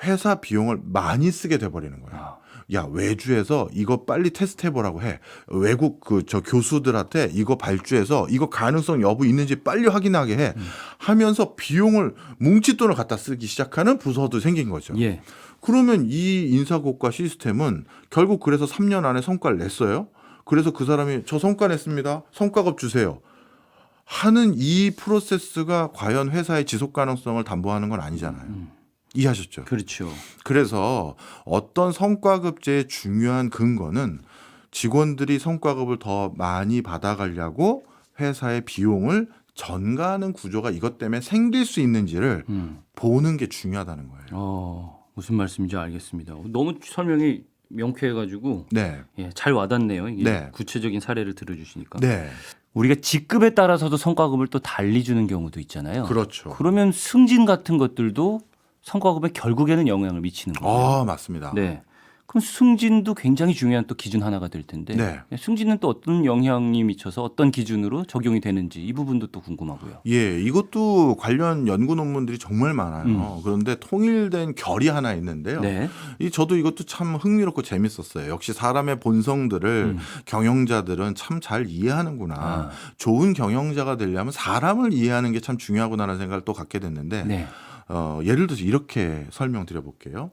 회사 비용을 많이 쓰게 돼버리는 거예요. 야, 외주에서 이거 빨리 테스트해보라고 해. 외국 저 교수들한테 이거 발주해서 이거 가능성 여부 있는지 빨리 확인하게 해. 하면서 비용을 뭉칫돈을 갖다 쓰기 시작하는 부서도 생긴 거죠. 예. 그러면 이 인사고과 시스템은 결국 그래서 3년 안에 성과를 냈어요. 그래서 그 사람이 저 성과 냈습니다. 성과급 주세요. 하는 이 프로세스가 과연 회사의 지속 가능성을 담보하는 건 아니잖아요. 이해하셨죠? 그렇죠. 그래서 어떤 성과급제의 중요한 근거는 직원들이 성과급을 더 많이 받아가려고 회사의 비용을 전가하는 구조가 이것 때문에 생길 수 있는지를 보는 게 중요하다는 거예요. 무슨 말씀인지 알겠습니다. 너무 설명이 명쾌해가지고 네. 예, 잘 와닿네요. 이게 네. 구체적인 사례를 들어주시니까. 네. 우리가 직급에 따라서도 성과급을 또 달리 주는 경우도 있잖아요. 그렇죠. 그러면 승진 같은 것들도 성과급에 결국에는 영향을 미치는 거예요. 맞습니다. 네. 그럼 승진도 굉장히 중요한 또 기준 하나가 될 텐데 네. 승진은 또 어떤 영향이 미쳐서 어떤 기준으로 적용이 되는지 이 부분도 또 궁금하고요. 예, 이것도 관련 연구 논문들이 정말 많아요. 그런데 통일된 결이 하나 있는데요. 네. 저도 이것도 참 흥미롭고 재밌었어요. 역시 사람의 본성들을 경영자들은 참 잘 이해하는구나. 좋은 경영자가 되려면 사람을 이해하는 게 참 중요하구나라는 생각을 또 갖게 됐는데 네. 예를 들어서 이렇게 설명드려 볼게요.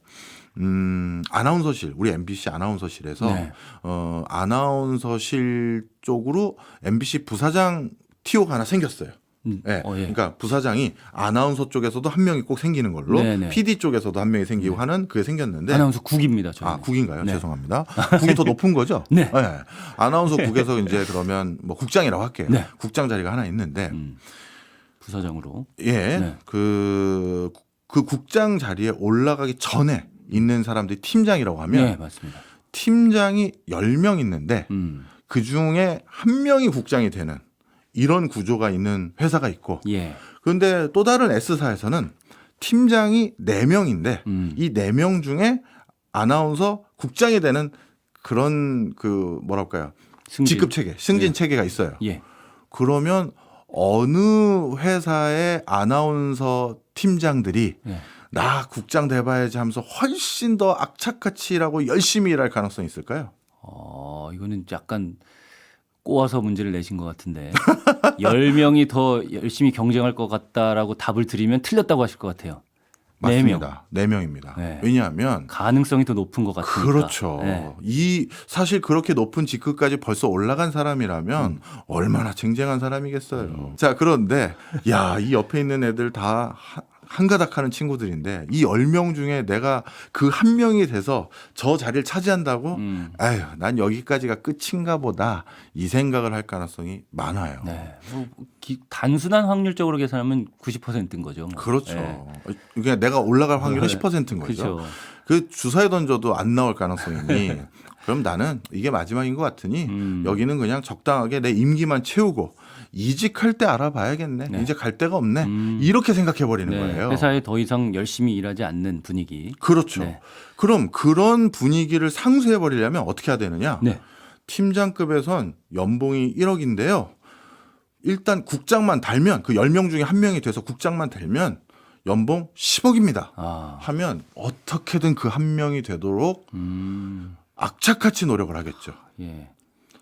아나운서실, 우리 MBC 아나운서실에서 네. 아나운서실 쪽으로 MBC 부사장 TO가 하나 생겼어요. 네. 그러니까 부사장이 아나운서 쪽에서도 한 명이 꼭 생기는 걸로 네네. PD 쪽에서도 한 명이 생기고 하는 그게 생겼는데 아나운서 국입니다. 저는. 국인가요? 네. 죄송합니다. 국이 더 높은 거죠? 네. 아나운서 국에서 이제 그러면 뭐 국장이라고 할게요. 네. 국장 자리가 하나 있는데 부사장으로. 예, 네. 그 국장 자리에 올라가기 전에 있는 사람들이 팀장이라고 하면 네, 맞습니다. 팀장이 10명 있는데 그 중에 한 명이 국장이 되는 이런 구조가 있는 회사가 있고 예. 그런데 또 다른 S사에서는 팀장이 4명인데 이 4명 중에 아나운서 국장이 되는 그런 그 뭐랄까요? 직급 체계, 승진 체계가 있어요. 예. 그러면 어느 회사의 아나운서 팀장들이 예. 나 국장 돼봐야지 하면서 훨씬 더 악착같이 일하고 열심히 일할 가능성이 있을까요? 이거는 약간 꼬아서 문제를 내신 것 같은데 10명이 더 열심히 경쟁할 것 같다라고 답을 드리면 틀렸다고 하실 것 같아요. 맞습니다. 4명입니다. 네. 왜냐하면 가능성이 더 높은 것 같으니까. 그렇죠. 네. 사실 그렇게 높은 직급까지 벌써 올라간 사람이라면 얼마나 쟁쟁한 사람이겠어요. 자, 그런데 이 옆에 있는 애들 다 한가닥 하는 친구들인데 이 10명 중에 내가 그 한 명이 돼서 저 자리를 차지한다고? 난 여기까지가 끝인가 보다 이 생각을 할 가능성이 많아요. 네. 단순한 확률적으로 계산하면 90%인 거죠. 그렇죠. 네. 그러니까 내가 올라갈 확률은 10%인 거죠. 그렇죠. 그 주사에 던져도 안 나올 가능성이니 그럼 나는 이게 마지막인 것 같으니 여기는 그냥 적당하게 내 임기만 채우고 이직할 때 알아봐야겠네. 네. 이제 갈 데가 없네. 이렇게 생각해 버리는 네. 거예요. 회사에 더 이상 열심히 일하지 않는 분위기. 그렇죠. 네. 그럼 그런 분위기를 상쇄해 버리려면 어떻게 해야 되느냐? 네. 팀장급에선 연봉이 1억인데요. 일단 국장만 달면 그 10명 중에 한 명이 돼서 국장만 달면 연봉 10억입니다. 하면 어떻게든 그 한 명이 되도록 악착같이 노력을 하겠죠. 예.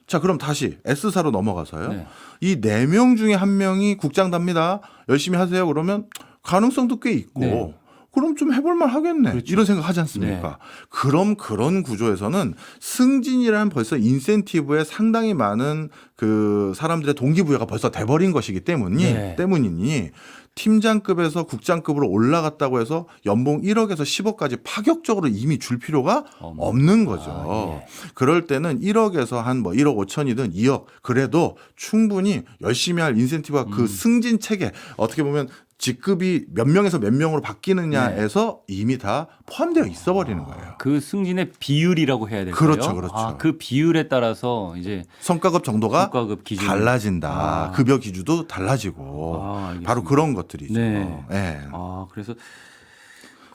자, 그럼 다시 S사로 넘어가서요. 네. 이 4명 중에 한 명이 국장 답니다. 열심히 하세요. 그러면 가능성도 꽤 있고 네. 그럼 좀 해볼만 하겠네. 그렇죠. 이런 생각 하지 않습니까? 네. 그럼 그런 구조에서는 승진이란 벌써 인센티브에 상당히 많은 그 사람들의 동기부여가 벌써 돼버린 것이기 때문이니 팀장급에서 국장급으로 올라갔다고 해서 연봉 1억에서 10억까지 파격적으로 이미 줄 필요가 없는 거죠. 예. 그럴 때는 1억에서 한 뭐 1억 5천이든 2억 그래도 충분히 열심히 할 인센티브가 그 승진 체계 어떻게 보면 직급이 몇 명에서 몇 명으로 바뀌느냐에서 이미 다 포함되어 있어 버리는 거예요. 그 승진의 비율이라고 해야 될까요? 그렇죠, 그렇죠. 그 비율에 따라서 이제 성과급 정도가 성과급 기준 달라진다. 급여 기준도 달라지고 바로 그런 것들이죠. 네. 네. 그래서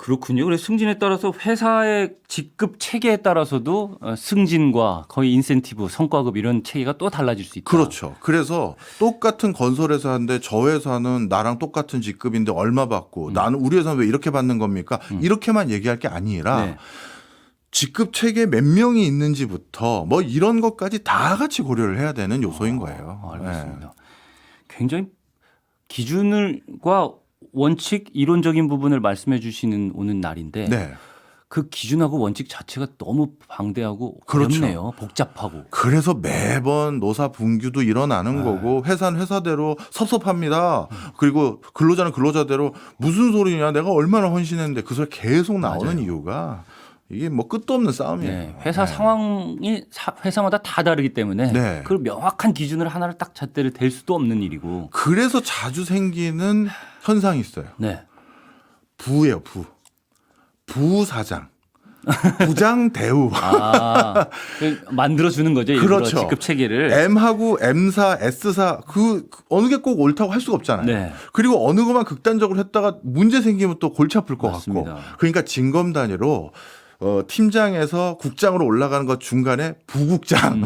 그렇군요. 그래서 승진에 따라서 회사의 직급 체계에 따라서도 승진과 거의 인센티브, 성과급 이런 체계가 또 달라질 수 있다. 그렇죠. 그래서 똑같은 건설 회사인데 저 회사는 나랑 똑같은 직급인데 얼마 받고 나는 우리 회사는 왜 이렇게 받는 겁니까? 이렇게만 얘기할 게 아니라 네. 직급 체계 몇 명이 있는지부터 뭐 이런 것까지 다 같이 고려를 해야 되는 요소인 거예요. 알겠습니다. 굉장히 기준과 원칙 이론적인 부분을 말씀해 주시는 오는 날인데 네. 그 기준하고 원칙 자체가 너무 방대하고 그렇죠. 어렵네요. 복잡하고. 그래서 매번 노사 분규도 일어나는 거고 회사는 회사대로 섭섭합니다. 그리고 근로자는 근로자대로 무슨 소리냐 내가 얼마나 헌신했는데 그 소리 계속 나오는 맞아요. 이유가 이게 뭐 끝도 없는 싸움이에요. 네, 회사 상황이 회사마다 다 다르기 때문에 네. 그 명확한 기준을 하나를 딱 잣대를 댈 수도 없는 일이고. 그래서 자주 생기는 현상이 있어요. 네. 부예요, 부. 부사장. 부장 대우. 만들어 주는 거죠. 일부러 그렇죠. 직급 체계를. M하고 M사, S사 그 어느 게 꼭 옳다고 할 수가 없잖아요. 네. 그리고 어느 것만 극단적으로 했다가 문제 생기면 또 골치 아플 것 맞습니다. 같고. 그러니까 진검 단위로 팀장에서 국장으로 올라가는 것 중간에 부국장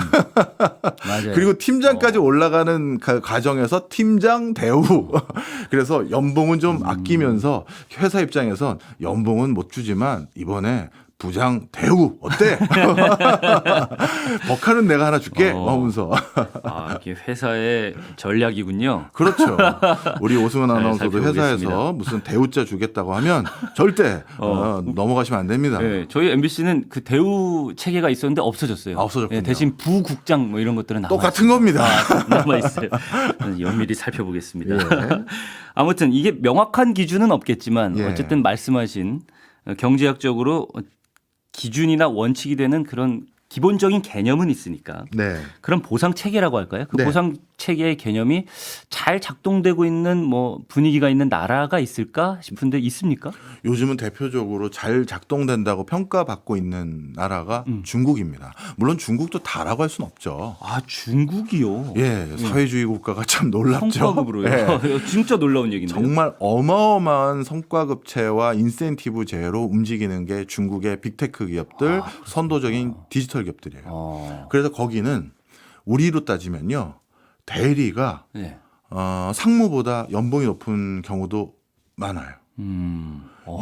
맞아요. 그리고 팀장까지 올라가는 과정에서 팀장 대우 그래서 연봉은 좀 아끼면서 회사 입장에선 연봉은 못 주지만 이번에 부장 대우 어때? 버카는 내가 하나 줄게 하면서 이게 회사의 전략이군요. 그렇죠. 우리 오승원 아나운서도 살펴보겠습니다. 회사에서 무슨 대우자 주겠다고 하면 절대 넘어가시면 안 됩니다. 네, 저희 MBC는 그 대우 체계가 있었는데 없어졌어요. 없어졌군요. 네, 대신 부국장 뭐 이런 것들은 똑같은 겁니다. 남아 있어요. 연밀히 살펴보겠습니다. 예. 아무튼 이게 명확한 기준은 없겠지만 예. 어쨌든 말씀하신 경제학적으로 기준이나 원칙이 되는 그런 기본적인 개념은 있으니까 네. 그런 보상 체계라고 할까요? 그 네. 보상 체계의 개념이 잘 작동되고 있는 뭐 분위기가 있는 나라가 있을까 싶은데 있습니까? 요즘은 대표적으로 잘 작동된다고 평가받고 있는 나라가 중국입니다. 물론 중국도 다라고 할 수는 없죠. 아, 중국이요. 예, 사회주의 국가가 참 놀랍죠. 성과급으로요. 예. 진짜 놀라운 얘기인데요. 정말 어마어마한 성과급제와 인센티브제로 움직이는 게 중국의 빅테크 기업들, 선도적인 디지털 기업들이에요. 그래서 거기는 우리로 따지면요. 대리가 네. 상무보다 연봉이 높은 경우도 많아요.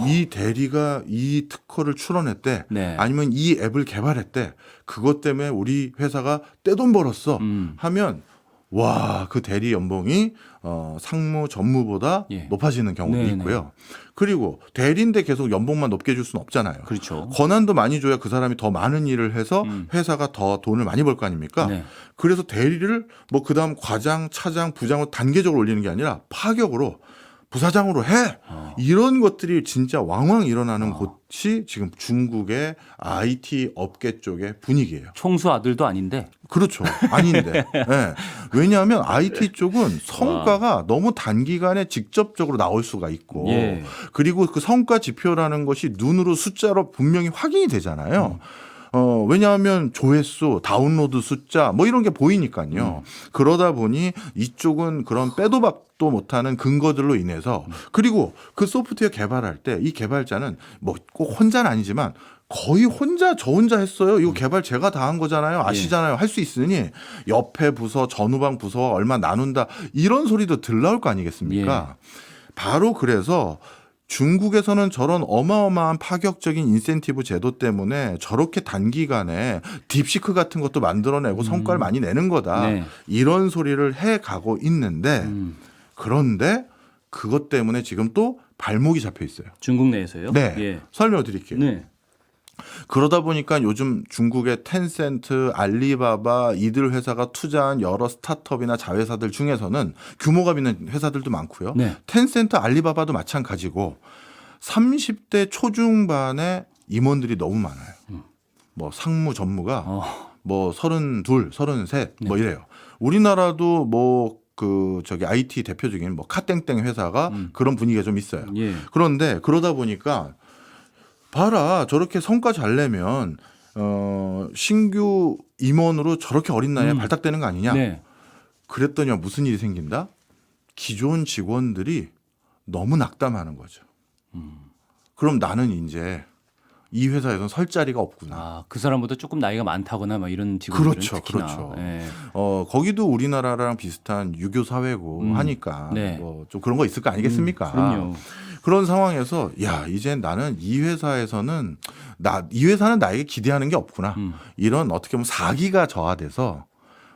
이 대리가 이 특허를 출원했대 네. 아니면 이 앱을 개발했대 그것 때문에 우리 회사가 떼돈 벌었어 하면 와, 그 대리 연봉이 상무 전무보다 예. 높아지는 경우도 네네. 있고요. 그리고 대리인데 계속 연봉만 높게 줄 수는 없잖아요. 그렇죠. 권한도 많이 줘야 그 사람이 더 많은 일을 해서 회사가 더 돈을 많이 벌 거 아닙니까? 네. 그래서 대리를 뭐 그다음 과장, 차장, 부장으로 단계적으로 올리는 게 아니라 파격으로 부사장으로 해. 이런 것들이 진짜 왕왕 일어나는 곳이 지금 중국의 IT 업계 쪽의 분위기예요. 총수 아들도 아닌데. 그렇죠. 아닌데. 네. 왜냐하면 IT 쪽은 성과가 너무 단기간에 직접적으로 나올 수가 있고 예. 그리고 그 성과 지표라는 것이 눈으로 숫자로 분명히 확인이 되잖아요. 왜냐하면 조회수, 다운로드 숫자 뭐 이런 게 보이니까요. 그러다 보니 이쪽은 그런 빼도 박도 못하는 근거들로 인해서 그리고 그 소프트웨어 개발할 때 이 개발자는 뭐 꼭 혼자는 아니지만 거의 저 혼자 했어요. 이거 개발 제가 다 한 거잖아요. 아시잖아요. 할 수 있으니 옆에 부서, 전후방 부서와 얼마 나눈다 이런 소리도 들 나올 거 아니겠습니까? 바로 그래서 중국에서는 저런 어마어마한 파격적인 인센티브 제도 때문에 저렇게 단기간에 딥시크 같은 것도 만들어내고 성과를 많이 내는 거다. 네. 이런 소리를 해가고 있는데 그런데 그것 때문에 지금 또 발목이 잡혀 있어요. 중국 내에서요? 네. 예. 설명을 드릴게요. 네. 그러다 보니까 요즘 중국의 텐센트, 알리바바 이들 회사가 투자한 여러 스타트업이나 자회사들 중에서는 규모가 있는 회사들도 많고요. 네. 텐센트, 알리바바도 마찬가지고 30대 초중반의 임원들이 너무 많아요. 뭐 상무 전무가 뭐 32, 33 뭐 이래요. 우리나라도 뭐 IT 대표적인 뭐 카땡땡 회사가 그런 분위기가 좀 있어요. 예. 그런데 그러다 보니까 봐라 저렇게 성과 잘 내면 신규 임원으로 저렇게 어린 나이에 발탁되는 거 아니냐. 네. 그랬더니 무슨 일이 생긴다? 기존 직원들이 너무 낙담하는 거죠. 그럼 나는 이제 이 회사에선 설 자리가 없구나. 아, 그 사람보다 조금 나이가 많다거나 막 이런 직원들은 그렇죠, 특히나. 그렇죠. 예. 거기도 우리나라랑 비슷한 유교 사회고 하니까 네. 뭐 좀 그런 거 있을 거 아니겠습니까? 그럼요. 그런 상황에서 야 이제 나는 이 회사에서는 이 회사는 나에게 기대하는 게 없구나. 이런 어떻게 보면 사기가 저하돼서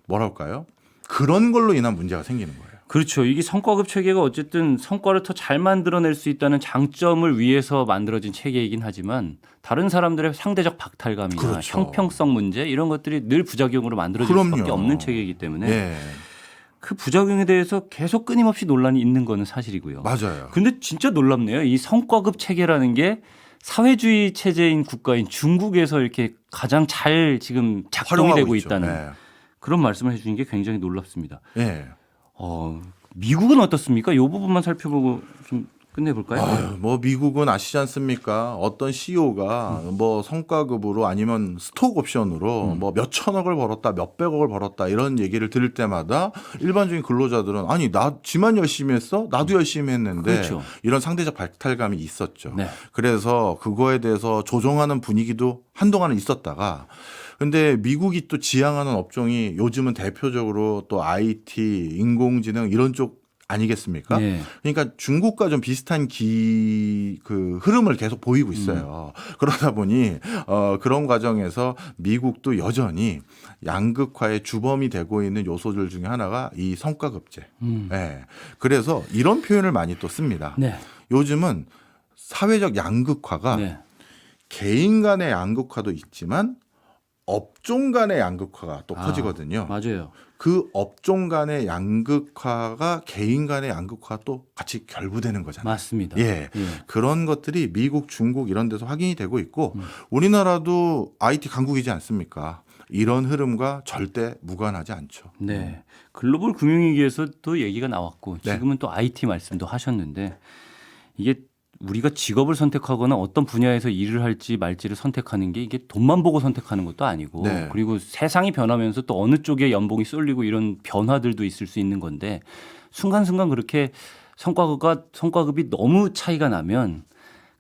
뭐랄까요? 그런 걸로 인한 문제가 생기는 거예요. 그렇죠. 이게 성과급 체계가 어쨌든 성과를 더 잘 만들어낼 수 있다는 장점을 위해서 만들어진 체계이긴 하지만 다른 사람들의 상대적 박탈감이나 그렇죠. 형평성 문제 이런 것들이 늘 부작용으로 만들어질 수밖에 그럼요. 없는 체계이기 때문에 예, 그 부작용에 대해서 계속 끊임없이 논란이 있는 거는 사실이고요. 맞아요. 근데 진짜 놀랍네요. 이 성과급 체계라는 게 사회주의 체제인 국가인 중국에서 이렇게 가장 잘 지금 작동이 활용하고 되고 있죠. 있다는 그런 말씀을 해주신 게 굉장히 놀랍습니다. 예. 미국은 어떻습니까? 이 부분만 살펴보고 좀 끝내볼까요? 아유, 뭐 미국은 아시지 않습니까? 어떤 CEO가 뭐 성과급으로 아니면 스톡 옵션으로 뭐 몇 천억을 벌었다, 몇 백억을 벌었다 이런 얘기를 들을 때마다 일반적인 근로자들은 아니 지만 열심히 했어? 나도 열심히 했는데 그렇죠. 이런 상대적 박탈감이 있었죠. 네. 그래서 그거에 대해서 조정하는 분위기도 한동안은 있었다가 근데 미국이 또 지향하는 업종이 요즘은 대표적으로 또 IT, 인공지능 이런 쪽 아니겠습니까? 네. 그러니까 중국과 좀 비슷한 그 흐름을 계속 보이고 있어요. 그러다 보니 그런 과정에서 미국도 여전히 양극화의 주범이 되고 있는 요소들 중에 하나가 이 성과급제. 네. 그래서 이런 표현을 많이 또 씁니다. 네. 요즘은 사회적 양극화가 네. 개인 간의 양극화도 있지만 업종 간의 양극화가 또 커지거든요. 맞아요. 그 업종 간의 양극화가 개인 간의 양극화 또 같이 결부되는 거잖아요. 맞습니다. 예. 그런 것들이 미국, 중국 이런 데서 확인이 되고 있고 우리나라도 IT 강국이지 않습니까? 이런 흐름과 절대 무관하지 않죠. 네. 글로벌 금융위기에서도 얘기가 나왔고 네. 지금은 또 IT 말씀도 하셨는데 이게 우리가 직업을 선택하거나 어떤 분야에서 일을 할지 말지를 선택하는 게 이게 돈만 보고 선택하는 것도 아니고 네. 그리고 세상이 변하면서 또 어느 쪽에 연봉이 쏠리고 이런 변화들도 있을 수 있는 건데 순간순간 그렇게 성과급이 너무 차이가 나면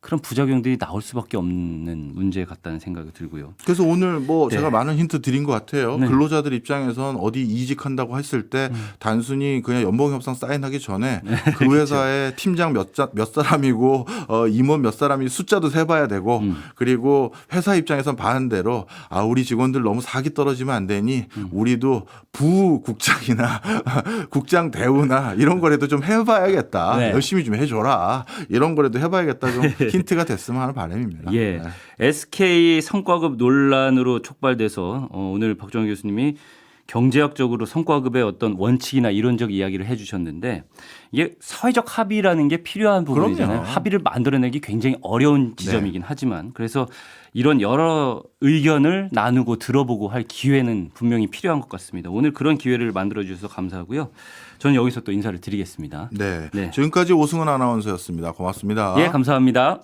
그런 부작용들이 나올 수밖에 없는 문제 같다는 생각이 들고요. 그래서 오늘 뭐 네. 제가 많은 힌트 드린 것 같아요. 네. 근로자들 입장에선 어디 이직한다고 했을 때 단순히 그냥 연봉협상 사인하기 전에 그 회사의 팀장 몇 사람이고 임원 몇 사람이 숫자도 세봐야 되고 그리고 회사 입장에선 반대로 우리 직원들 너무 사기 떨어지면 안 되니 우리도 부국장이나 국장 대우나 이런 거라도 좀 해봐야겠다. 네. 열심히 좀 해줘라. 이런 거라도 해봐야겠다. 좀 힌트가 됐으면 하는 바람입니다. 예. 네. SK 성과급 논란으로 촉발돼서 오늘 박정희 교수님이 경제학적으로 성과급의 어떤 원칙이나 이론적 이야기를 해주셨는데 이게 사회적 합의라는 게 필요한 부분이잖아요. 그럼요. 합의를 만들어내기 굉장히 어려운 지점이긴 하지만 그래서 이런 여러 의견을 나누고 들어보고 할 기회는 분명히 필요한 것 같습니다. 오늘 그런 기회를 만들어 주셔서 감사하고요. 저는 여기서 또 인사를 드리겠습니다. 네. 네. 지금까지 오승훈 아나운서였습니다. 고맙습니다. 예, 감사합니다.